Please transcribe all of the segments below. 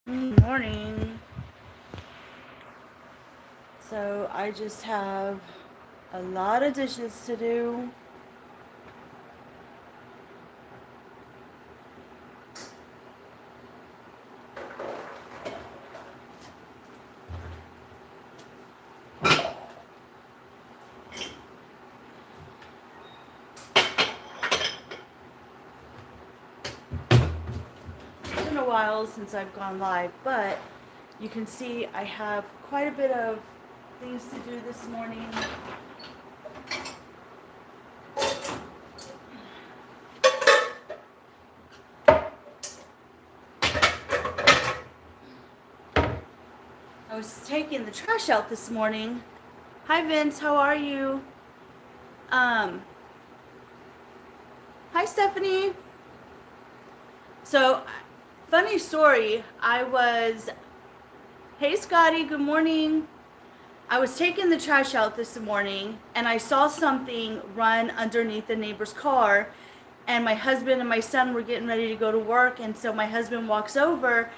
Morning. So I just have a lot of dishes to do. It's been a while since I've gone live, but you can see I have quite a bit of things to do this morning. I was taking the trash out this morning. Hi Vince, how are you? Um, Hi Stephanie. So, funny story. Hey Scotty, good morning. I was taking the trash out this morning and I saw something run underneath the neighbor's car, and my husband and my son were getting ready to go to work, and so my husband walks over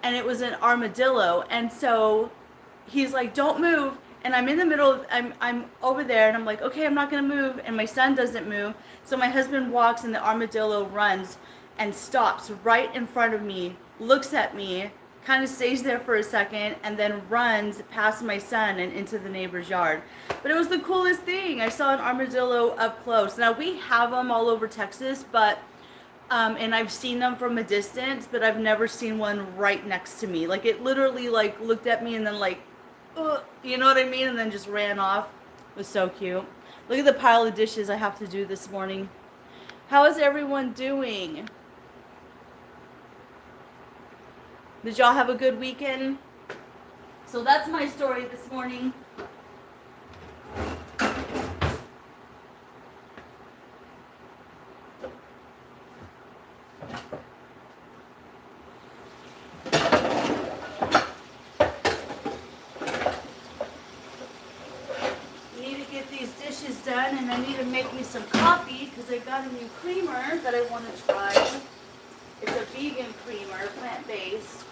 and it was an armadillo, and so he's like, don't move, and I'm in the middle of, I'm over there and I'm like, okay, I'm not gonna move, and my son doesn't move, so my husband walks and the armadillo runs and stops right in front of me, looks at me, kind of stays there for a second, and then runs past my son and into the neighbor's yard. But it was the coolest thing. I saw an armadillo up close. Now we have them all over Texas, but and I've seen them from a distance, but I've never seen one right next to me. Like it literally like looked at me and then like, you know what I mean, and then just ran off. It was so cute. Look at the pile of dishes I have to do this morning. How is everyone doing? Did y'all have a good weekend? So that's my story this morning. Need to get these dishes done, and I need to make me some coffee because I got a new creamer that I want to try. It's a vegan creamer, plant-based.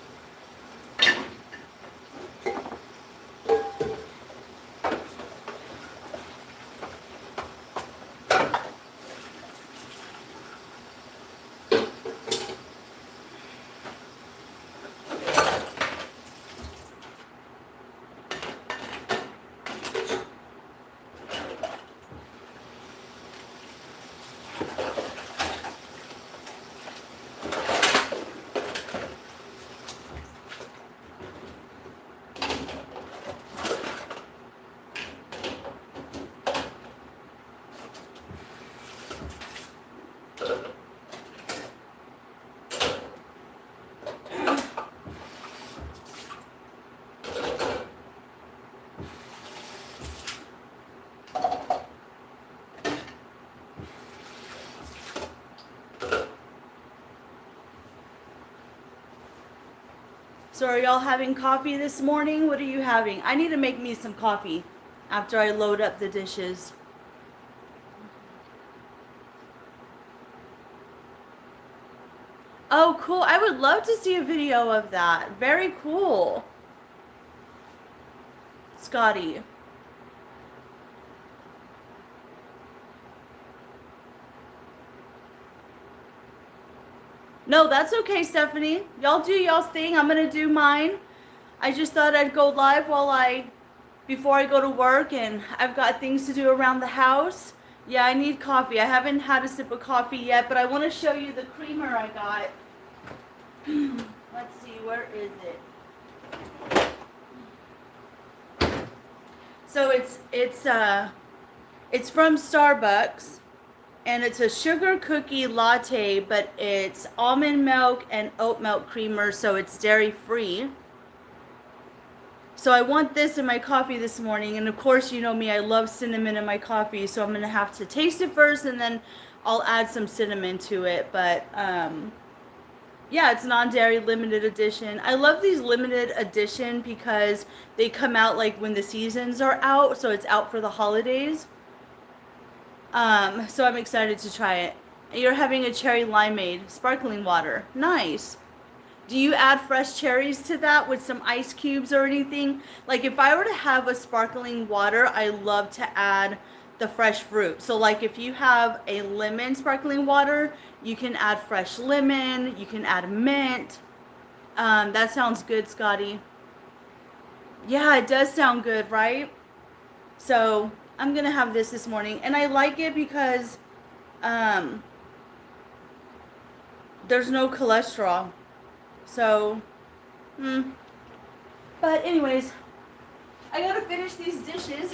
So are y'all having coffee this morning? What are you having? I need to make me some coffee after I load up the dishes. Oh, cool. I would love to see a video of that. Very cool. Scotty. No, that's okay, Stephanie. Y'all do y'all's thing. I'm gonna do mine. I just thought I'd go live before I go to work, and I've got things to do around the house. Yeah, I need coffee. I haven't had a sip of coffee yet, but I want to show you the creamer I got. Let's see, where is it? So it's from Starbucks, and it's a sugar cookie latte, but it's almond milk and oat milk creamer, so it's dairy free. So I want this in my coffee this morning, and of course, you know me, I love cinnamon in my coffee, so I'm gonna have to taste it first, and then I'll add some cinnamon to it. But yeah, it's non-dairy limited edition. I love these limited edition because they come out like when the seasons are out, so it's out for the holidays. So I'm excited to try it. You're having a cherry limeade, sparkling water. Nice. Do you add fresh cherries to that with some ice cubes or anything? Like if I were to have a sparkling water, I love to add the fresh fruit. So like if you have a lemon sparkling water, you can add fresh lemon, you can add mint. That sounds good, Scotty. Yeah, it does sound good, right? So I'm gonna have this morning, and I like it because um, there's no cholesterol. So, mm. But anyways, I gotta finish these dishes.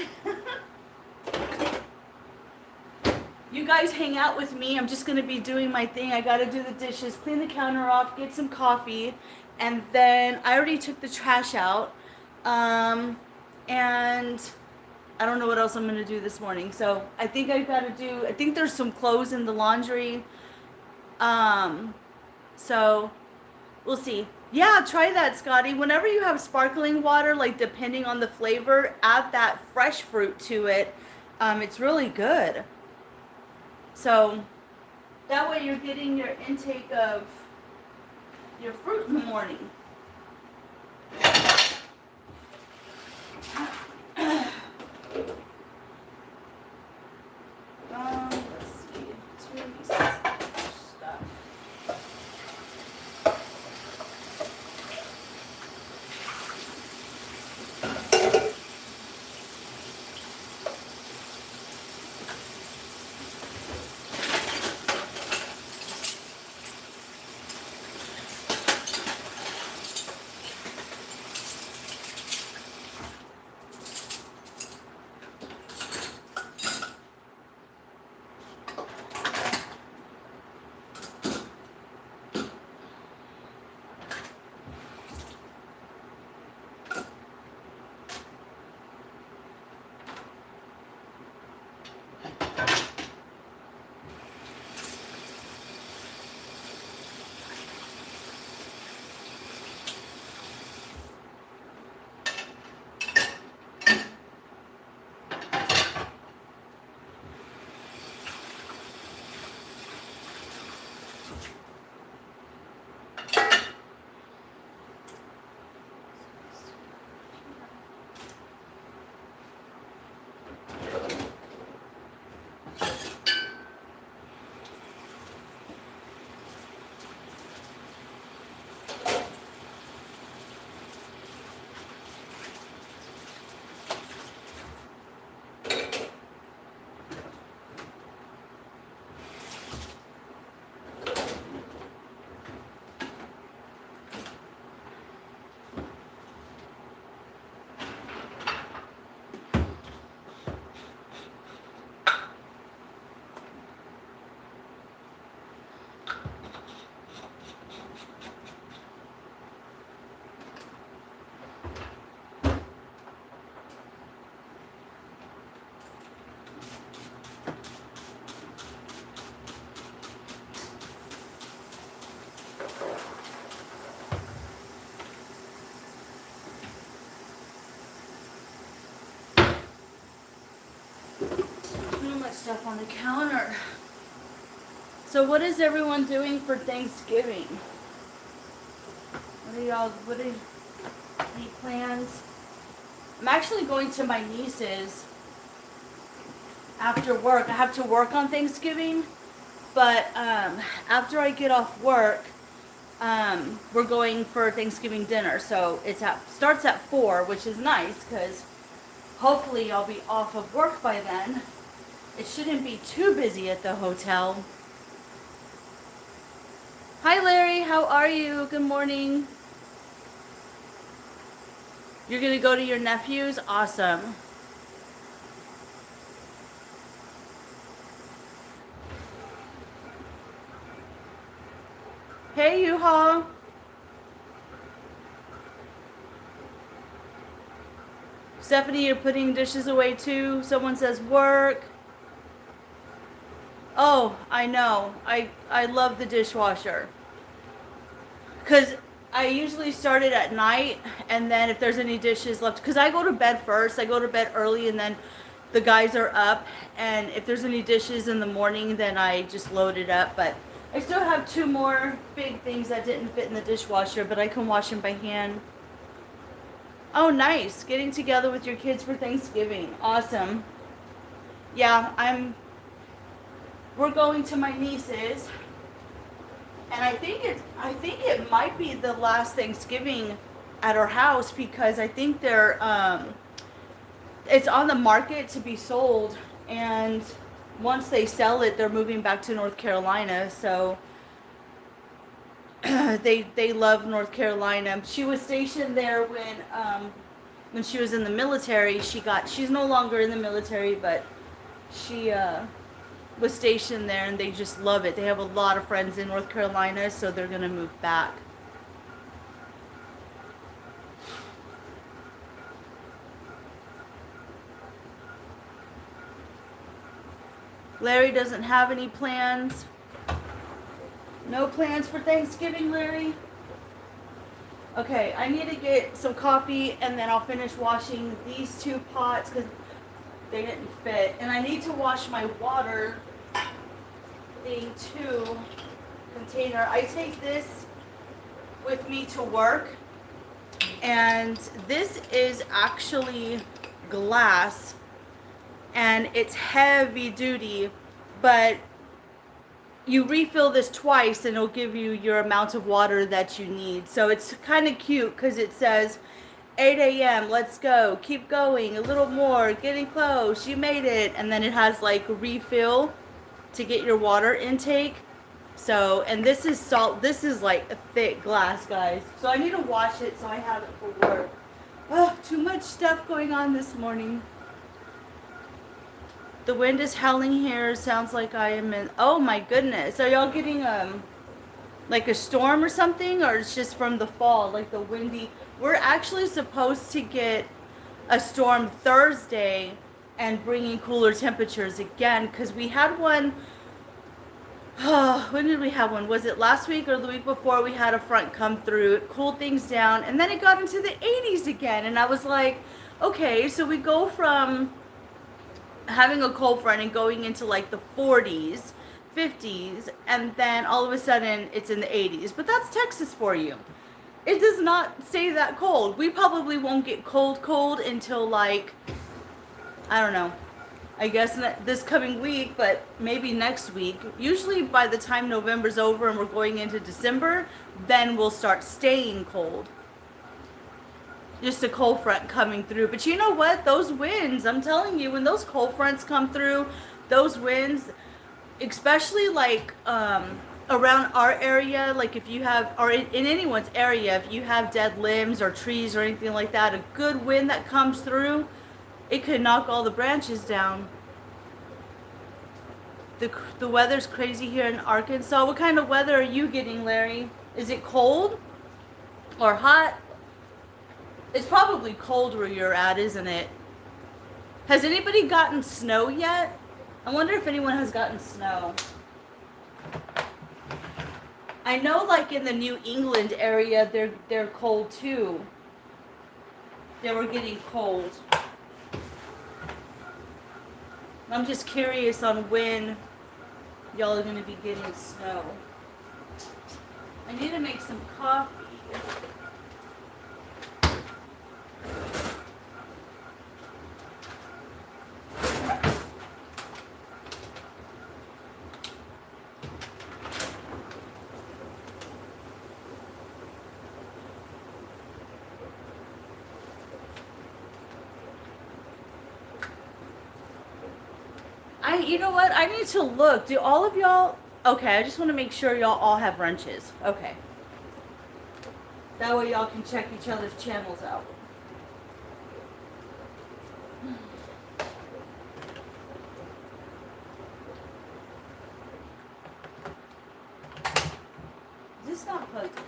You guys hang out with me. I'm just gonna be doing my thing. I gotta do the dishes, clean the counter off, get some coffee, and then I already took the trash out. And I don't know what else I'm gonna do this morning. So I think I think there's some clothes in the laundry. Um, so we'll see. Yeah, try that, Scotty. Whenever you have sparkling water, like depending on the flavor, add that fresh fruit to it. It's really good. So that way you're getting your intake of your fruit in the morning. Let's see. It's really stuff. Too much stuff on the counter. So what is everyone doing for Thanksgiving? What are any plans? I'm actually going to my niece's after work. I have to work on Thanksgiving, but after I get off work, we're going for Thanksgiving dinner. So starts at 4, which is nice because hopefully I'll be off of work by then. It shouldn't be too busy at the hotel. Hi Larry, how are you? Good morning. You're gonna go to your nephew's? Awesome. Hey U-Haul. Stephanie, you're putting dishes away too? Someone says work. Oh, I know. I love the dishwasher. Because I usually start it at night, and then if there's any dishes left, because I go to bed first. I go to bed early, and then the guys are up. And if there's any dishes in the morning, then I just load it up. But I still have 2 more big things that didn't fit in the dishwasher, but I can wash them by hand. Oh, nice. Getting together with your kids for Thanksgiving. Awesome. Yeah, we're going to my niece's, and I think it might be the last Thanksgiving at our house, because I think it's on the market to be sold, and once they sell it, they're moving back to North Carolina. So they love North Carolina. She was stationed there when she was in the military. She's no longer in the military, but she was stationed there, and they just love it. They have a lot of friends in North Carolina, so they're gonna move back. Larry doesn't have any plans. No plans for Thanksgiving, Larry? Okay, I need to get some coffee, and then I'll finish washing these 2 pots because they didn't fit. And I need to wash my water thing too, container. I take this with me to work, and this is actually glass, and it's heavy duty, but you refill this twice and it'll give you your amount of water that you need. So it's kind of cute because it says 8 a.m. let's go, keep going, a little more, getting close, you made it. And then it has like refill to get your water intake. So, and this is salt, this is like a thick glass, guys. So I need to wash it so I have it for work. Oh, too much stuff going on this morning. The wind is howling here. Sounds like I am in. Oh my goodness. Are y'all getting like a storm or something, or it's just from the fall, like the windy? We're actually supposed to get a storm Thursday and bringing cooler temperatures again, because we had one. Oh, when did we have one? Was it last week or the week before? We had a front come through. It cooled things down, and then it got into the 80s again. And I was like, okay, so we go from having a cold front and going into like the 40s, 50s, and then all of a sudden it's in the 80s. But that's Texas for you. It does not stay that cold. We probably won't get cold until like, I don't know, I guess this coming week, but maybe next week. Usually by the time November's over and we're going into December, then we'll start staying cold. Just a cold front coming through. But you know what? Those winds, I'm telling you, when those cold fronts come through, those winds, especially like around our area, like if you have, or in anyone's area, if you have dead limbs or trees or anything like that, a good wind that comes through, it could knock all the branches down. The weather's crazy here in Arkansas. What kind of weather are you getting, Larry? Is it cold or hot? It's probably cold where you're at, isn't it? Has anybody gotten snow yet? I wonder if anyone has gotten snow. I know like in the New England area, they're cold too. They were getting cold. I'm just curious on when y'all are going to be getting snow. I need to make some coffee. You know what? I need to look. Do all of y'all... Okay, I just want to make sure y'all all have wrenches. Okay. That way y'all can check each other's channels out. Is this not plugged in?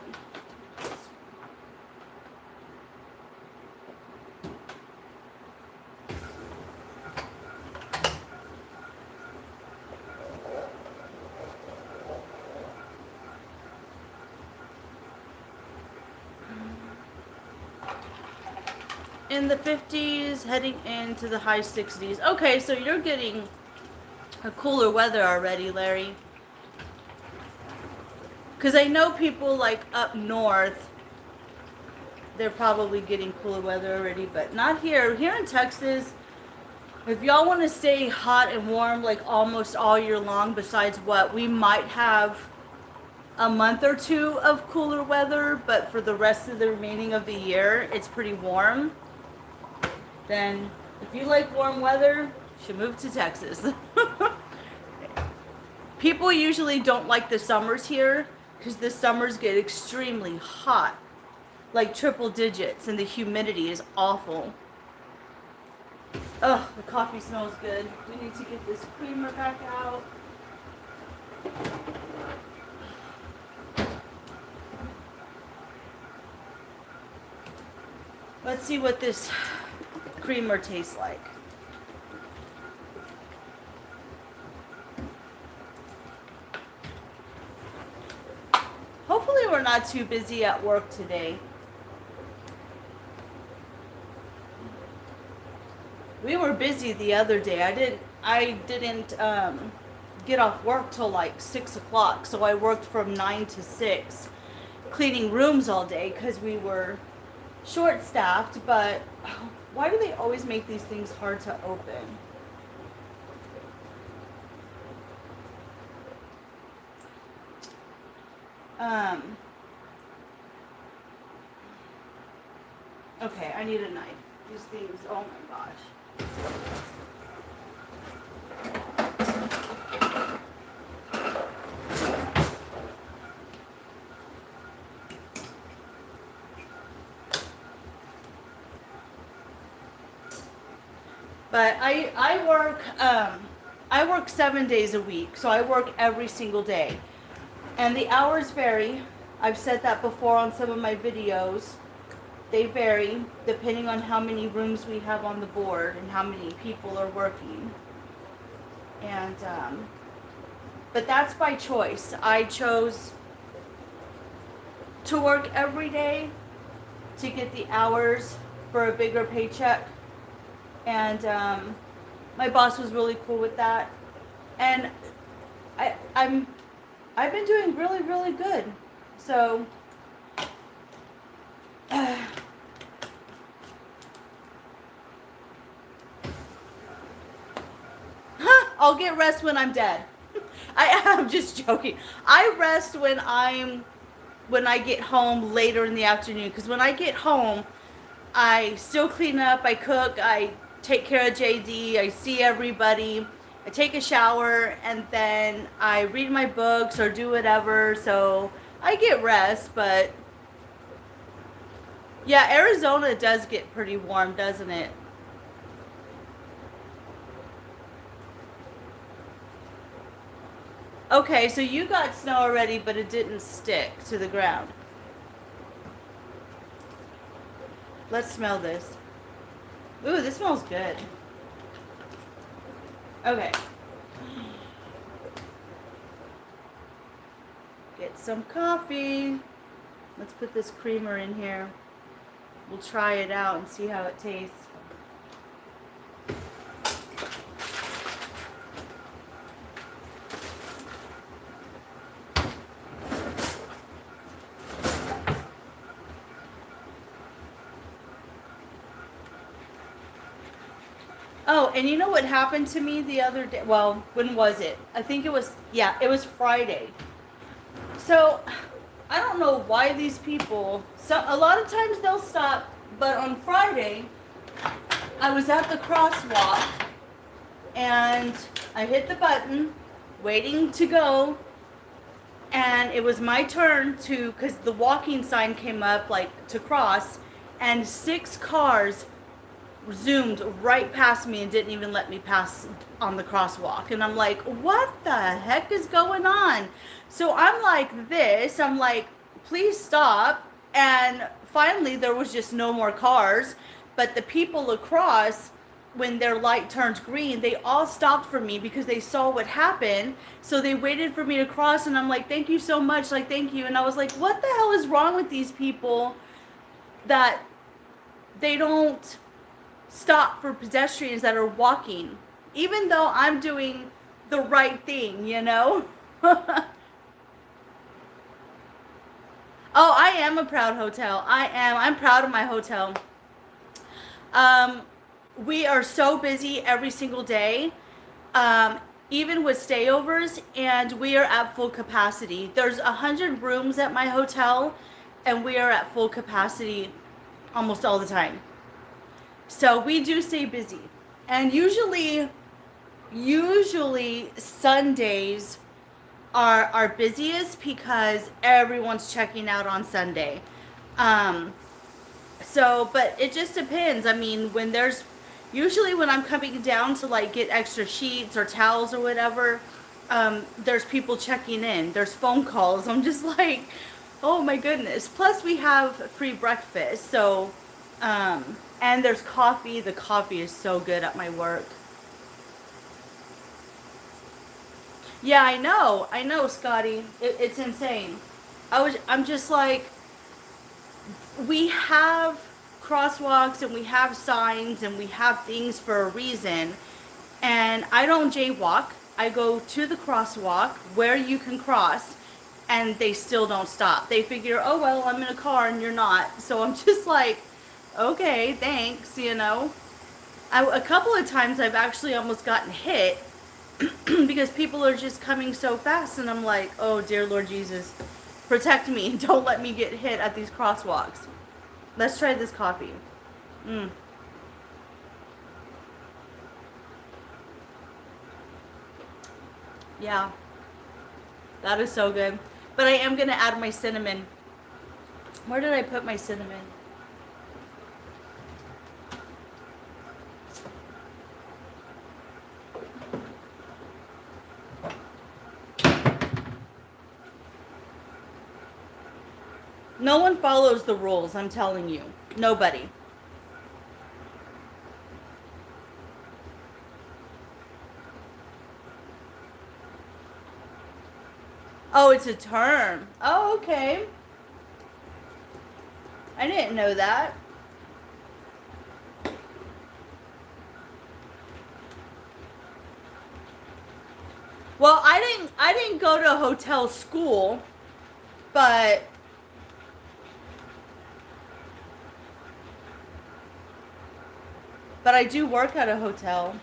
In the 50s, heading into the high 60s. Okay, so you're getting a cooler weather already, Larry. Because I know people like up north, they're probably getting cooler weather already, but not here. Here in Texas, if y'all want to stay hot and warm like almost all year long, besides what we might have a month or two of cooler weather, but for the rest of the remaining of the year, it's pretty warm. Then, if you like warm weather, you should move to Texas. People usually don't like the summers here because the summers get extremely hot, like triple digits, and the humidity is awful. Ugh, the coffee smells good. We need to get this creamer back out. Let's see what this creamer tastes like. Hopefully we're not too busy at work today. We were busy the other day. I didn't get off work till like 6 o'clock, so I worked from 9 to 6 cleaning rooms all day because we were short-staffed. But why do they always make these things hard to open? Okay, I need a knife. These things, oh my gosh. But I work 7 days a week, so I work every single day. And the hours vary. I've said that before on some of my videos. They vary depending on how many rooms we have on the board and how many people are working. And, but that's by choice. I chose to work every day to get the hours for a bigger paycheck. And my boss was really cool with that. And I've been doing really, really good. So, I'll get rest when I'm dead. I'm just joking. I rest when I get home later in the afternoon. Because when I get home, I still clean up, I cook, I take care of JD, I see everybody, I take a shower, and then I read my books or do whatever. So I get rest, but yeah, Arizona does get pretty warm, doesn't it? Okay, so you got snow already, but it didn't stick to the ground. Let's smell this. Ooh, this smells good. Okay. Get some coffee. Let's put this creamer in here. We'll try it out and see how it tastes. Oh, and you know what happened to me the other day? Well, when was it? I think it was Friday. So, I don't know why these people, a lot of times they'll stop, but on Friday, I was at the crosswalk, and I hit the button, waiting to go, and it was my turn because the walking sign came up, like, to cross, and 6 cars zoomed right past me and didn't even let me pass on the crosswalk. And I'm like, what the heck is going on? So I'm like this, I'm like, please stop. And finally there was just no more cars, but the people across, when their light turned green, they all stopped for me because they saw what happened. So they waited for me to cross, and I'm like, thank you so much, like, thank you. And I was like, what the hell is wrong with these people that they don't stop for pedestrians that are walking, even though I'm doing the right thing, you know? am a proud hotel. I'm proud of my hotel. Um, we are so busy every single day, um, even with stayovers, and we are at full capacity. There's 100 rooms at my hotel, and we are at full capacity almost all the time. So we do stay busy, and usually Sundays are our busiest because everyone's checking out on Sunday. Um, So, but it just depends. I mean, usually when I'm coming down to like get extra sheets or towels or whatever, there's people checking in. There's phone calls. I'm just like, oh my goodness. Plus we have free breakfast. So, and there's coffee. The coffee is so good at my work. Yeah, I know, Scotty. It's insane. I'm just like, we have crosswalks and we have signs and we have things for a reason. And I don't jaywalk. I go to the crosswalk where you can cross, and they still don't stop. They figure, oh, well, I'm in a car and you're not. So I'm just like, okay, thanks, you know. A couple of times I've actually almost gotten hit because people are just coming so fast, and I'm like, oh, dear Lord Jesus, protect me. Don't let me get hit at these crosswalks. Let's try this coffee. Mm. Yeah, that is so good. But I am going to add my cinnamon. Where did I put my cinnamon? No one follows the rules, I'm telling you. Nobody. Oh, it's a term. Oh, okay. I didn't know that. Well, I didn't go to a hotel school, but I do work at a hotel.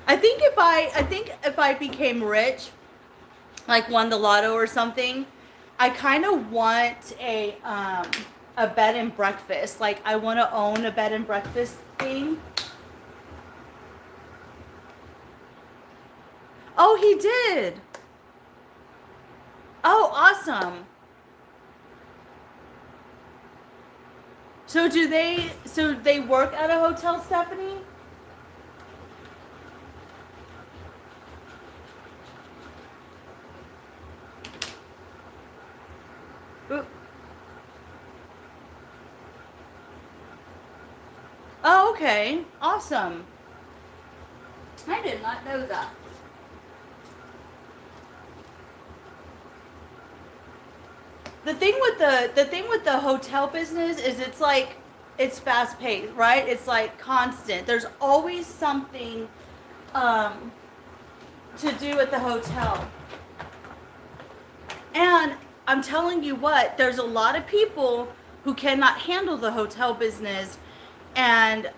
I think if I became rich, like won the lotto or something, I kind of want a bed and breakfast. Like I want to own a bed and breakfast thing. Oh, he did. Oh, awesome. So they work at a hotel, Stephanie? Oop. Oh, okay. Awesome. I did not know that. The thing with the hotel business is it's fast paced, right? It's like constant. There's always something um, to do at the hotel. And I'm telling you what, there's a lot of people who cannot handle the hotel business, and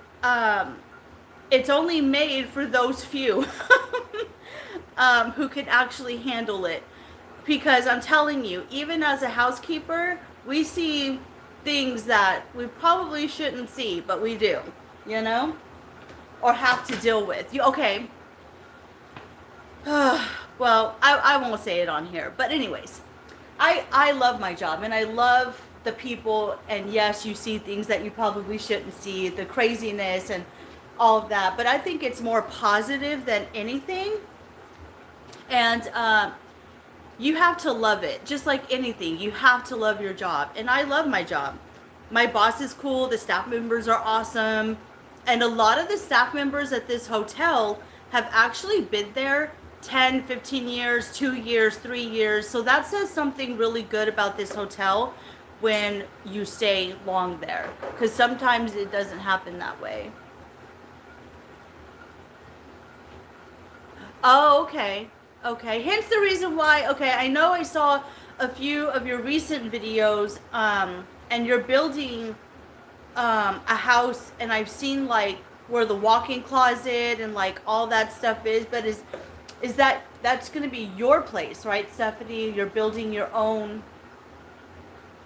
it's only made for those few who can actually handle it. Because I'm telling you, even as a housekeeper, we see things that we probably shouldn't see, but we do, you know? Or have to deal with. Okay. Well, I won't say it on here. But anyways, I love my job, and I love the people. And yes, you see things that you probably shouldn't see, the craziness and all of that. But I think it's more positive than anything. And you have to love it. Just like anything, you have to love your job. And I love my job. My boss is cool. The staff members are awesome. And a lot of the staff members at this hotel have actually been there 10, 15 years, 2 years, 3 years. So that says something really good about this hotel when you stay long there. Because sometimes it doesn't happen that way. Oh, okay. Okay. Hence the reason why. Okay, I know I saw a few of your recent videos, and you're building a house, and I've seen like where the walk-in closet and like all that stuff is. But is that's gonna be your place, right, Stephanie? You're building your own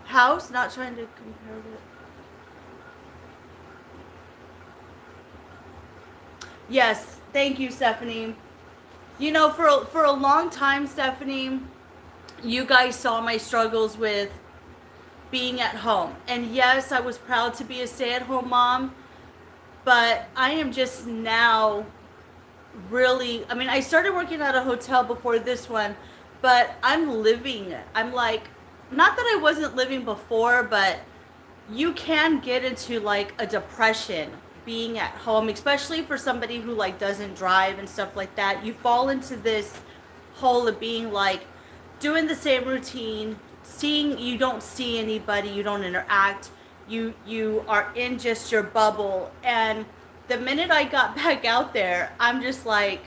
house, not trying to compare it. Yes, thank you, Stephanie. You know, for a long time, Stephanie, you guys saw my struggles with being at home. And yes, I was proud to be a stay-at-home mom, but I am just now really, I mean, I started working at a hotel before this one, but I'm living it. I'm like, not that I wasn't living before, but you can get into like a depression being at home, especially for somebody who like doesn't drive and stuff like that. You fall into this hole of being like doing the same routine, seeing, you don't see anybody, you don't interact, you are in just your bubble. And the minute I got back out there, I'm just like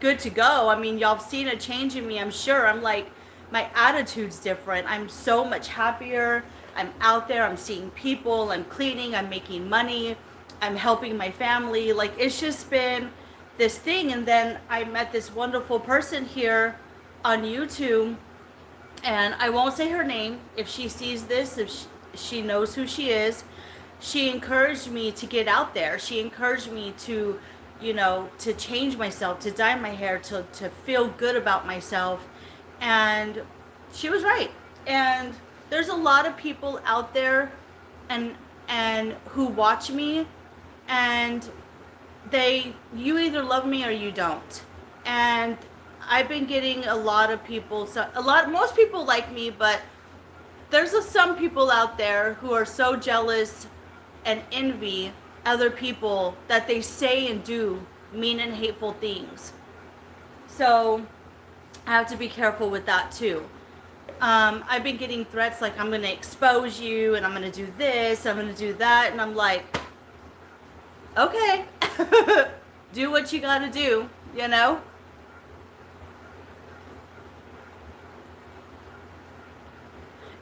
good to go. I mean, y'all have seen a change in me, I'm sure. I'm like, my attitude's different. I'm so much happier. I'm out there, I'm seeing people, I'm cleaning, I'm making money, I'm helping my family. Like, it's just been this thing. And then I met this wonderful person here on YouTube, and I won't say her name. If she sees this, if she knows who she is, she encouraged me to get out there. She encouraged me to, you know, to change myself, to dye my hair, to feel good about myself. And she was right. And there's a lot of people out there and who watch me, and you either love me or you don't. And I've been getting a lot of people, so most people like me, but some people out there who are so jealous and envy other people that they say and do mean and hateful things. So I have to be careful with that too. I've been getting threats like, I'm going to expose you, and I'm going to do this, I'm going to do that, and I'm like, okay, do what you got to do, you know?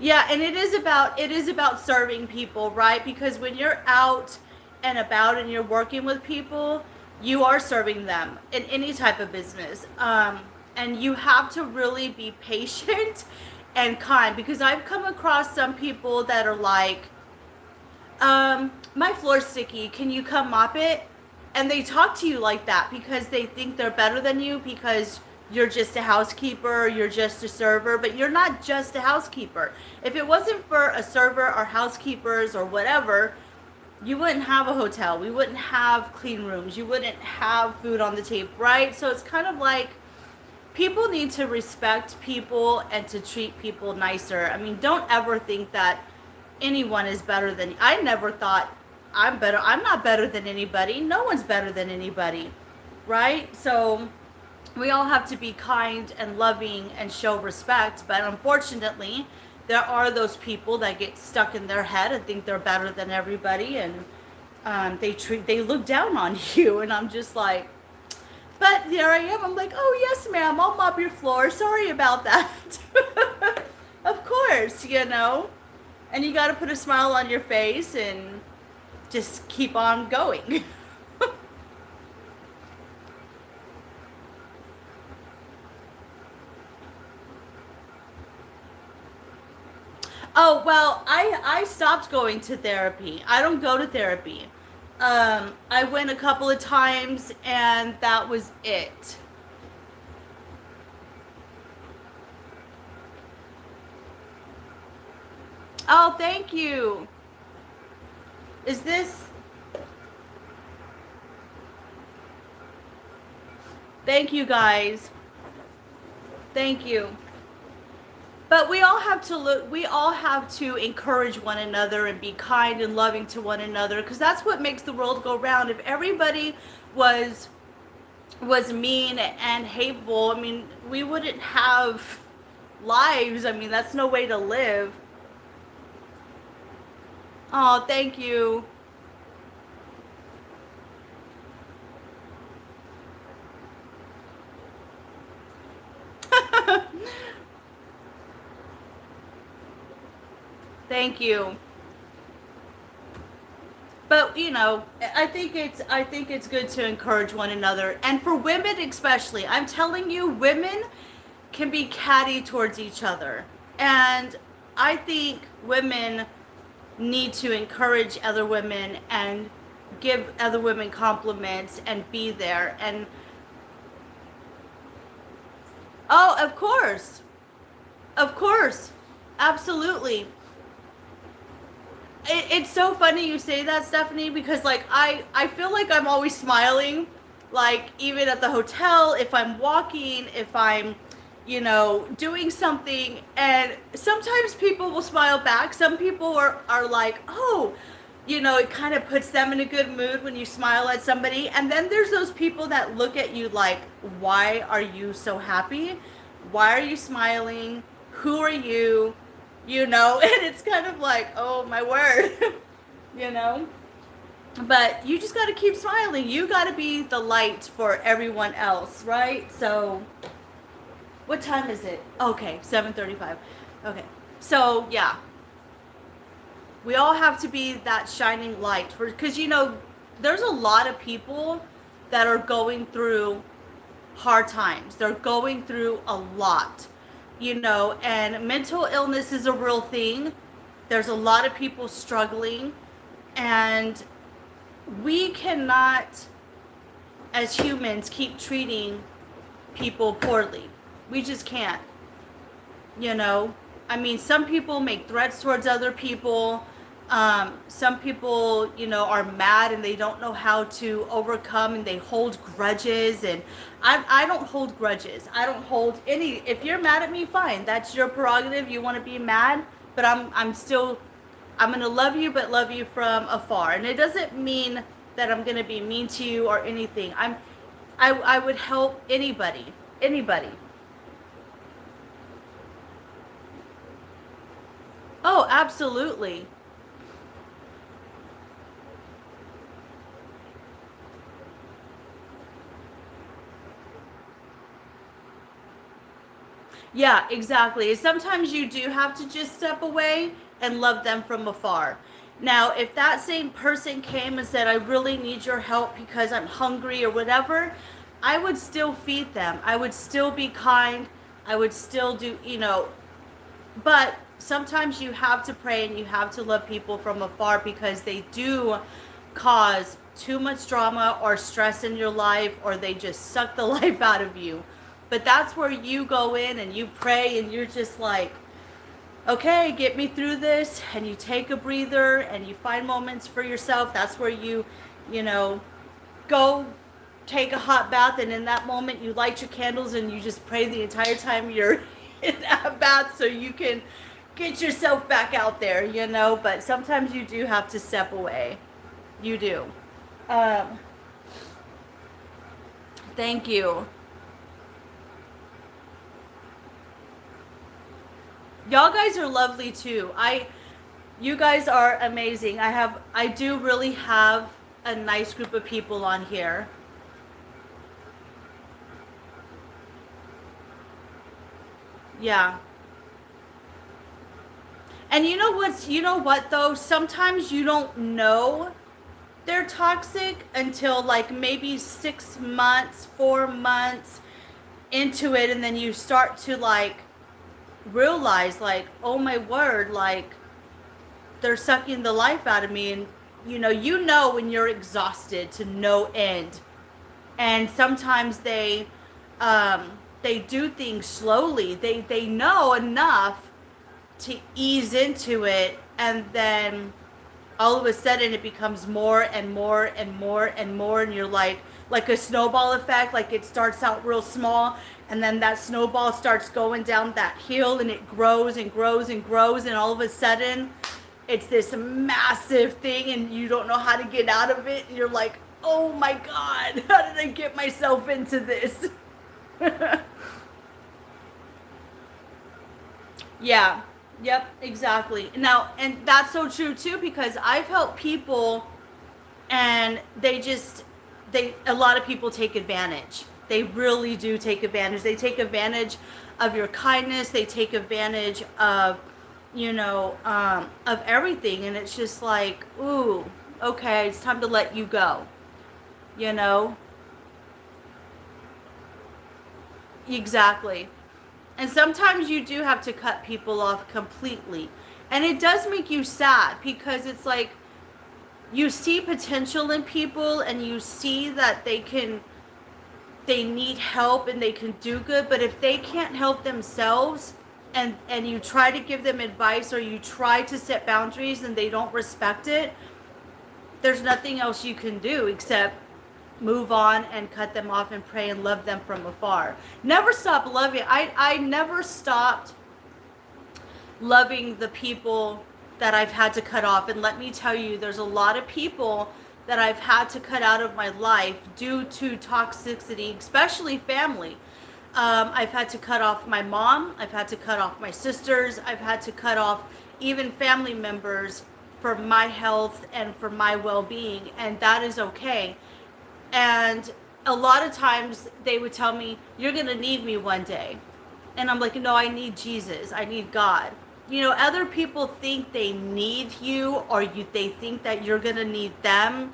Yeah, and it is about serving people, right? Because when you're out and about and you're working with people, you are serving them in any type of business. And you have to really be patient and kind, because I've come across some people that are like, my floor's sticky, can you come mop it? And they talk to you like that because they think they're better than you, because you're just a housekeeper, you're just a server, but you're not just a housekeeper. If it wasn't for a server or housekeepers or whatever, you wouldn't have a hotel. We wouldn't have clean rooms. You wouldn't have food on the table, right? So it's kind of like, people need to respect people and to treat people nicer. I mean, don't ever think that anyone is better than you. I never thought I'm better. I'm not better than anybody. No one's better than anybody, right? So we all have to be kind and loving and show respect. But unfortunately, there are those people that get stuck in their head and think they're better than everybody, and they look down on you. And I'm just like, but there I am. I'm like, oh yes, ma'am, I'll mop your floor. Sorry about that. Of course, you know. And you got to put a smile on your face and just keep on going. Oh, well, I stopped going to therapy. I don't go to therapy. I went a couple of times and that was it. Oh, thank you. Is this? Thank you, guys. Thank you. But we all have to encourage one another and be kind and loving to one another, because that's what makes the world go round. If everybody was mean and hateful, I mean, we wouldn't have lives. I mean, that's no way to live. Oh, thank you. Thank you. But you know, I think it's good to encourage one another, and for women especially. I'm telling you, women can be catty towards each other, and I think women need to encourage other women and give other women compliments and be there. And oh, of course, absolutely. It's so funny you say that, Stephanie, because like I feel like I'm always smiling, like even at the hotel, if I'm walking, if I'm, doing something, and sometimes people will smile back. Some people are like, oh, it kind of puts them in a good mood when you smile at somebody. And then there's those people that look at you like, why are you so happy? Why are you smiling? Who are you? And it's kind of like, oh my word, you know? But you just got to keep smiling. You got to be the light for everyone else, right? So, what time is it? Okay, 7:35. Okay. So, yeah. We all have to be that shining light for, because there's a lot of people that are going through hard times. They're going through a lot, and mental illness is a real thing. There's a lot of people struggling, and we cannot, as humans, keep treating people poorly. We just can't. I mean, some people make threats towards other people. Some people, are mad and they don't know how to overcome, and they hold grudges. And I don't hold grudges. I don't hold any. If you're mad at me, fine. That's your prerogative. You want to be mad, but I'm gonna love you, but love you from afar. And it doesn't mean that I'm gonna be mean to you or anything. I would help anybody. Oh, absolutely. Yeah, exactly. Sometimes you do have to just step away and love them from afar. Now, if that same person came and said, I really need your help because I'm hungry or whatever, I would still feed them. I would still be kind. I would still do, but sometimes you have to pray and you have to love people from afar, because they do cause too much drama or stress in your life, or they just suck the life out of you. But that's where you go in and you pray, and you're just like, okay, get me through this. And you take a breather and you find moments for yourself. That's where you know, go take a hot bath. And in that moment, you light your candles and you just pray the entire time you're in that bath, so you can get yourself back out there, But sometimes you do have to step away. You do. Um, thank you. Y'all guys are lovely too. You guys are amazing. I do really have a nice group of people on here. Yeah. And you know what though? Sometimes you don't know they're toxic until like maybe 6 months, 4 months into it, and then you start to like realize, like, oh my word, like they're sucking the life out of me. And you know when you're exhausted to no end. And sometimes they do things slowly. They know enough to ease into it, and then all of a sudden it becomes more and more and more and more, and you're like a snowball effect. Like, it starts out real small, and then that snowball starts going down that hill, and it grows and grows and grows, and all of a sudden it's this massive thing, and you don't know how to get out of it, and you're like, oh my god, how did I get myself into this? Yeah. Yep, exactly. Now, and that's so true too, because I've helped people, and a lot of people take advantage. They really do take advantage. They take advantage of your kindness. They take advantage of of everything. And it's just like, ooh, okay, it's time to let you go, you know? Exactly. And sometimes you do have to cut people off completely. And it does make you sad because it's like you see potential in people and you see that they need help and they can do good, but if they can't help themselves and you try to give them advice or you try to set boundaries and they don't respect it, there's nothing else you can do except move on and cut them off and pray and love them from afar. Never stop loving. I never stopped loving the people that I've had to cut off. And let me tell you, there's a lot of people that I've had to cut out of my life due to toxicity, especially family. I've had to cut off my mom. I've had to cut off my sisters. I've had to cut off even family members for my health and for my well-being. And that is okay. And a lot of times they would tell me, you're going to need me one day. And I'm like, no, I need Jesus. I need God. Other people think they need you or they think that you're going to need them.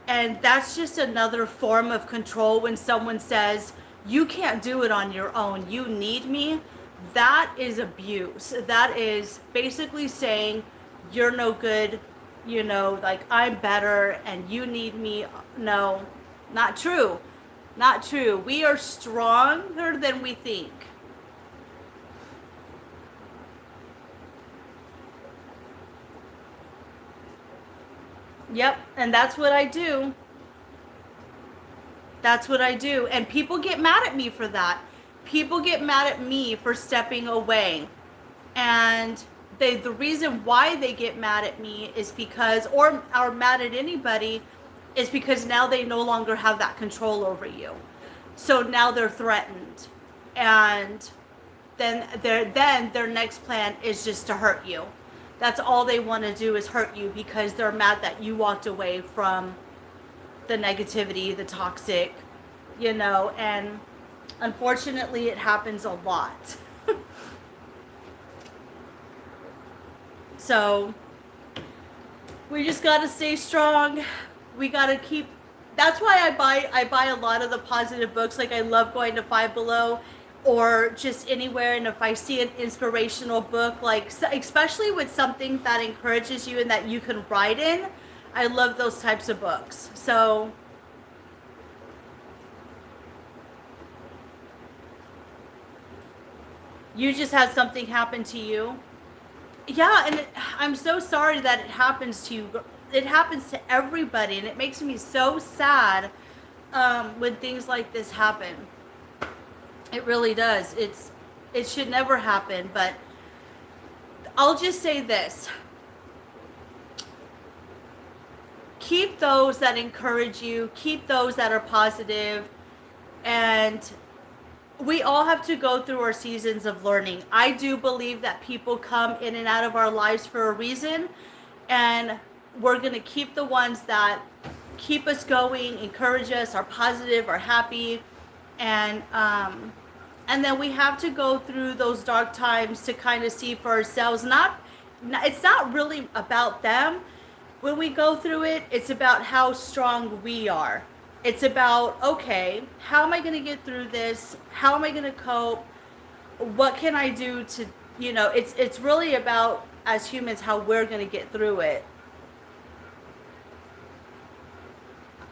And that's just another form of control when someone says, you can't do it on your own. You need me. That is abuse. That is basically saying you're no good, like I'm better and you need me. No, not true. Not true. We are stronger than we think. Yep, and that's what I do. That's what I do. And people get mad at me for that. People get mad at me for stepping away. And the reason why they get mad at me is because, or are mad at anybody, is because now they no longer have that control over you. So now they're threatened. And then their next plan is just to hurt you. That's all they want to do is hurt you because they're mad that you walked away from the negativity, the toxic, and unfortunately it happens a lot. So we just got to stay strong. We got to keep, that's why I buy a lot of the positive books. Like I love going to Five Below or just anywhere, and if I see an inspirational book, like especially with something that encourages you and that you can write in, I love those types of books. So you just had something happen to you. Yeah, and I'm so sorry that it happens to you. It happens to everybody, and it makes me so sad when things like this happen. It really does. It should never happen, but I'll just say this. Keep those that encourage you, keep those that are positive, and we all have to go through our seasons of learning. I do believe that people come in and out of our lives for a reason, and we're going to keep the ones that keep us going, encourage us, are positive, are happy, and then we have to go through those dark times to kind of see for ourselves. It's not really about them. When we go through it, it's about how strong we are. It's about, okay, how am I going to get through this? How am I going to cope? What can I do to, it's really about, as humans, how we're going to get through it.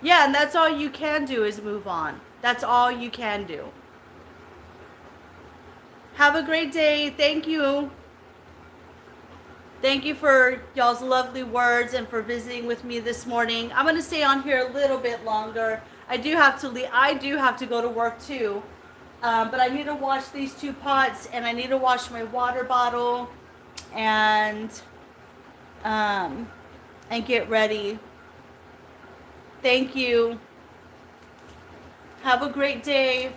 Yeah, and that's all you can do is move on. That's all you can do. Have a great day. Thank you. Thank you for y'all's lovely words and for visiting with me this morning. I'm going to stay on here a little bit longer. I do have to leave. I do have to go to work too. But I need to wash these 2 pots and I need to wash my water bottle and get ready. Thank you. Have a great day.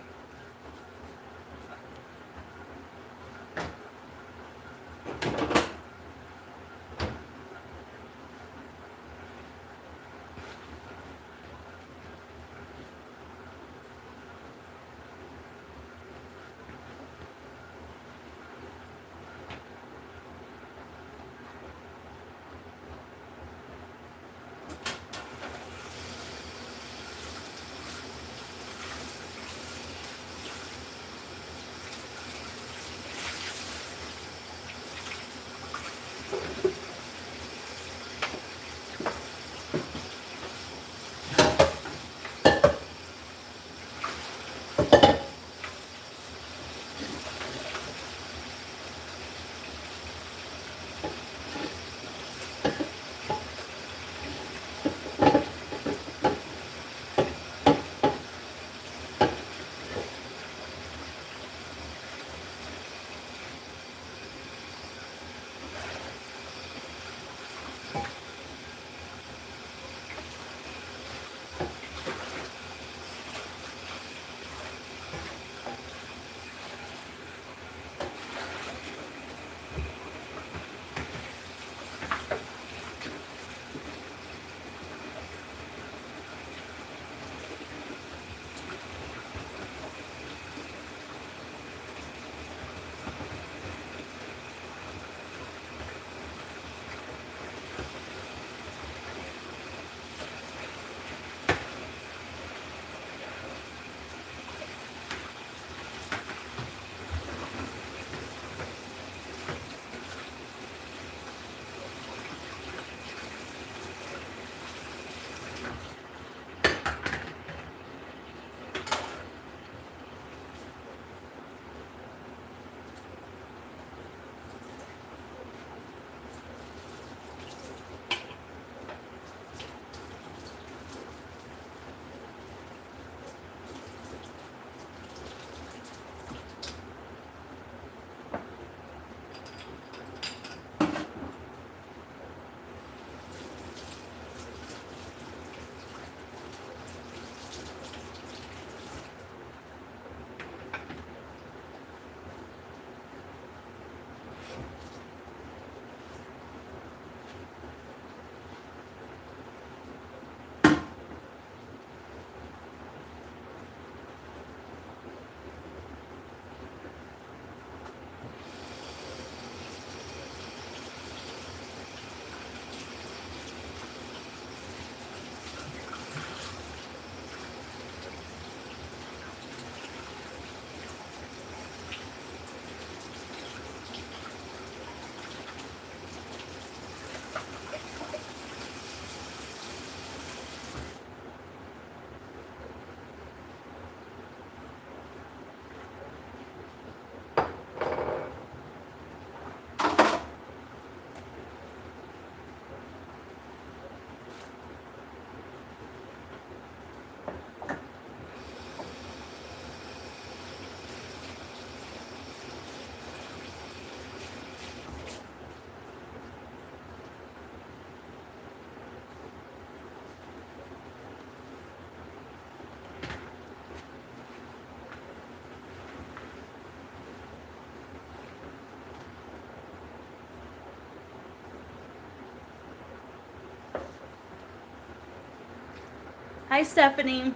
Hi, Stephanie.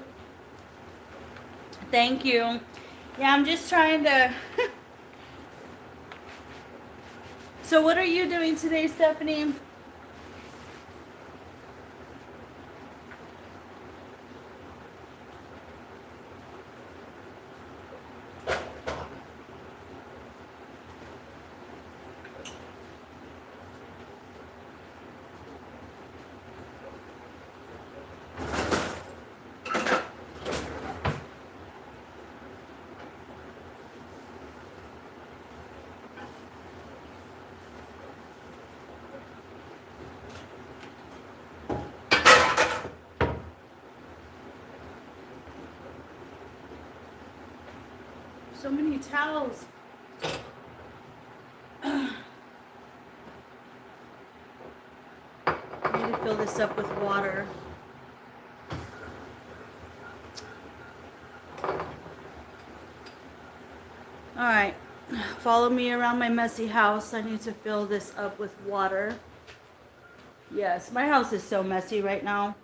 Thank you. Yeah, I'm just trying to. So, what are you doing today, Stephanie? So many towels. I need to fill this up with water. All right, follow me around my messy house. I need to fill this up with water. Yes, my house is so messy right now.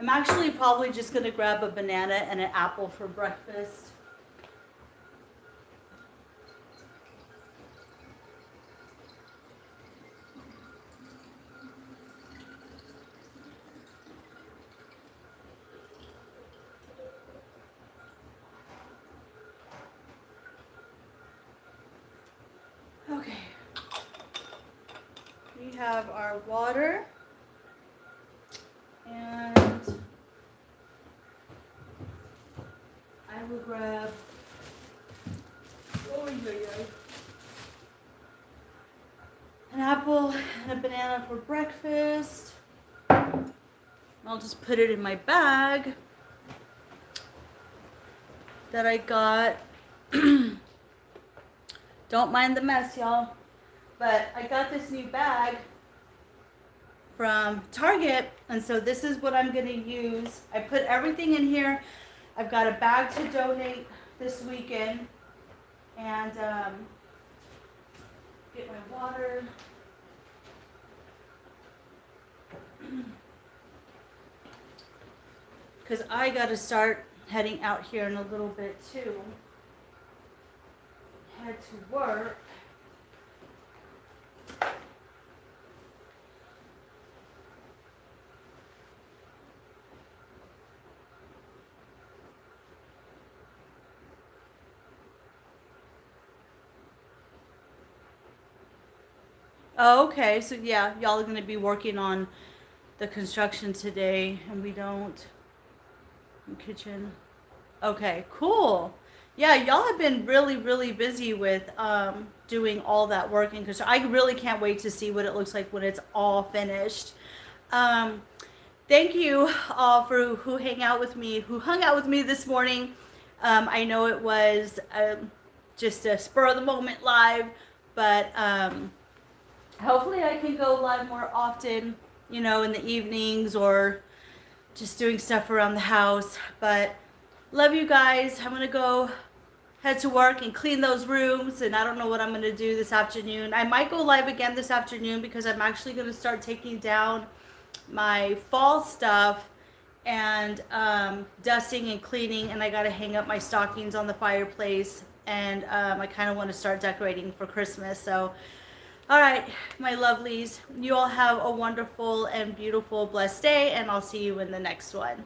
I'm actually probably just going to grab a banana and an apple for breakfast. Okay. We have our water. And I will grab an apple and a banana for breakfast. I'll just put it in my bag that I got. Don't mind the mess, y'all. But I got this new bag from Target, and so this is what I'm gonna use. I put everything in here. I've got a bag to donate this weekend, and get my water. Because I gotta start heading out here in a little bit too. Head to work. Oh, okay. So yeah, y'all are gonna be working on the construction today, and we don't. Kitchen. Okay, cool. Yeah, y'all have been really, really busy with doing all that work in construction. I really can't wait to see what it looks like when it's all finished. Um, Thank you all for who hung out with me this morning. I know it was just a spur of the moment live, but hopefully I can go live more often, in the evenings or just doing stuff around the house. But love you guys. I'm gonna go head to work and clean those rooms, and I don't know what I'm gonna do this afternoon. I might go live again this afternoon because I'm actually gonna start taking down my fall stuff and dusting and cleaning, and I gotta hang up my stockings on the fireplace, and I kind of want to start decorating for Christmas. So all right, my lovelies, you all have a wonderful and beautiful blessed day, and I'll see you in the next one.